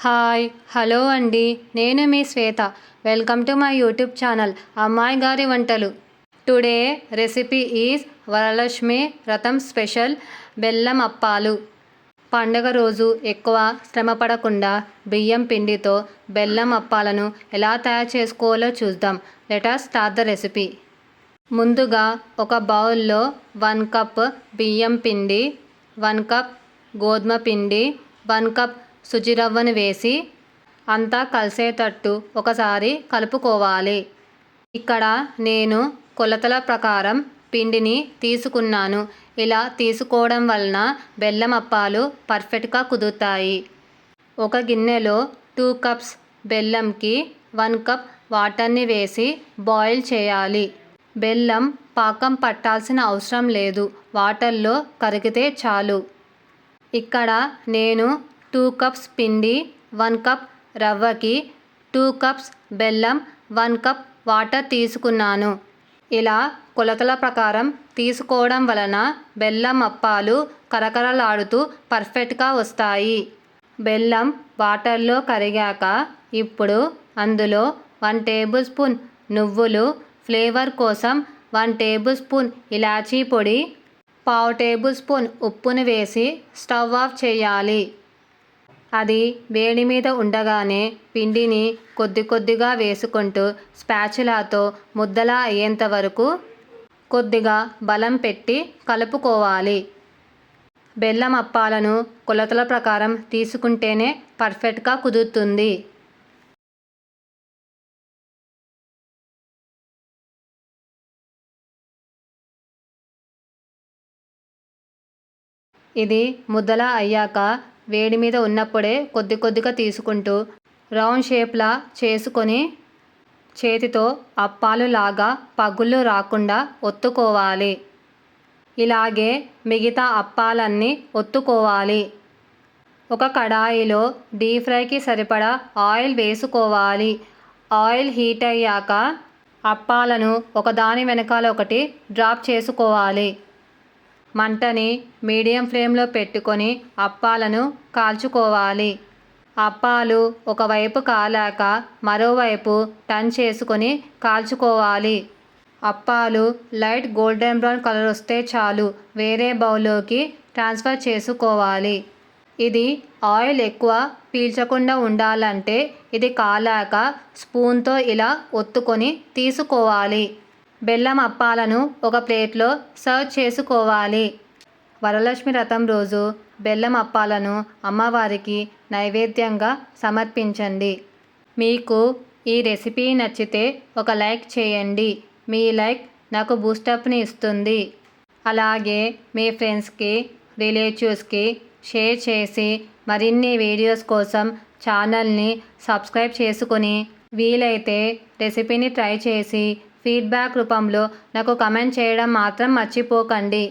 Hi hello అండి, నేను మీ Shweta. Welcome to my YouTube channel అమ్మాయి గారి వంటలు. టుడే రెసిపీ ఈజ్ వరలక్ష్మి వ్రతం స్పెషల్ బెల్లం అప్పాలు. పండుగ రోజు ఎక్కువ శ్రమ పడకుండా బియ్యం పిండితో బెల్లం అప్పాలను ఎలా తయారు చేసుకోవాలో చూద్దాం. Let us start the recipe. ముందుగా ఒక బౌల్లో 1 కప్ బియ్యం పిండి, 1 కప్ గోధుమ పిండి, 1 కప్ సుజి రవ్వను వేసి అంతా కలిసేటట్టు ఒకసారి కలుపుకోవాలి. ఇక్కడ నేను కొలతల ప్రకారం పిండిని తీసుకున్నాను. ఇలా తీసుకోవడం వలన బెల్లం అప్పాలు పర్ఫెక్ట్గా కుదురుతాయి. ఒక గిన్నెలో 2 కప్స్ బెల్లంకి 1 కప్ వాటర్ని వేసి బాయిల్ చేయాలి. బెల్లం పాకం పట్టాల్సిన అవసరం లేదు, వాటర్లో కరిగితే చాలు. ఇక్కడ నేను 2 కప్స్ పిండి, 1 కప్ రవ్వకి 2 కప్స్ బెల్లం, 1 కప్ వాటర్ తీసుకున్నాను. ఇలా కొలతల ప్రకారం తీసుకోవడం వలన బెల్లం అప్పాలు కరకరలాడుతూ పర్ఫెక్ట్గా వస్తాయి. బెల్లం వాటర్లో కరిగాక ఇప్పుడు అందులో 1 టేబుల్ స్పూన్ నువ్వులు, ఫ్లేవర్ కోసం 1 టేబుల్ స్పూన్ ఇలాచీ పొడి, 1/2 టేబుల్ స్పూన్ ఉప్పును వేసి స్టవ్ ఆఫ్ చేయాలి. అది వేడి మీద ఉండగానే పిండిని కొద్ది కొద్దిగా వేసుకుంటూ స్పాచులాతో ముద్దలా అయ్యేంత వరకు కొద్దిగా బలం పెట్టి కలుపుకోవాలి. బెల్లం అప్పాలను కొలతల ప్రకారం తీసుకుంటేనే పర్ఫెక్ట్గా కుదురుతుంది. ఇది ముద్దలా అయ్యాక వేడి మీద ఉన్నప్పుడే కొద్ది కొద్దిగా తీసుకుంటూ రౌండ్ షేప్లా చేసుకొని చేతితో అప్పాలు లాగా పగుళ్ళు రాకుండా ఒత్తుకోవాలి. ఇలాగే మిగతా అప్పాలన్నీ ఒత్తుకోవాలి. ఒక కడాయిలో డీప్ ఫ్రైకి సరిపడా ఆయిల్ వేసుకోవాలి. ఆయిల్ హీట్ అయ్యాక అప్పాలను ఒకదాని వెనకాల ఒకటి డ్రాప్ చేసుకోవాలి. మంటని మీడియం ఫ్లేమ్లో పెట్టుకొని అప్పాలను కాల్చుకోవాలి. అప్పాలు ఒకవైపు కాలాక మరోవైపు టర్న్ చేసుకొని కాల్చుకోవాలి. అప్పాలు లైట్ గోల్డెన్ బ్రౌన్ కలర్ వస్తే చాలు, వేరే బౌల్లోకి ట్రాన్స్ఫర్ చేసుకోవాలి. ఇది ఆయిల్ ఎక్కువ పీల్చకుండా ఉండాలంటే ఇది కాలాక స్పూన్తో ఇలా ఒత్తుకొని తీసుకోవాలి. బెల్లం అప్పాలను ఒక ప్లేట్లో సర్వ్ చేసుకోవాలి. వరలక్ష్మి వ్రతం రోజు బెల్లం అప్పాలను అమ్మవారికి నైవేద్యంగా సమర్పించండి. మీకు ఈ రెసిపీ నచ్చితే ఒక లైక్ చేయండి. మీ లైక్ నాకు బూస్టప్ని ఇస్తుంది. అలాగే మీ ఫ్రెండ్స్కి, రిలేటివ్స్కి షేర్ చేసి మరిన్ని వీడియోస్ కోసం ఛానల్ని సబ్స్క్రైబ్ చేసుకొని వీలైతే రెసిపీని ట్రై చేసి ఫీడ్బ్యాక్ రూపంలో నాకు కమెంట్ చేయడం మాత్రం మర్చిపోకండి.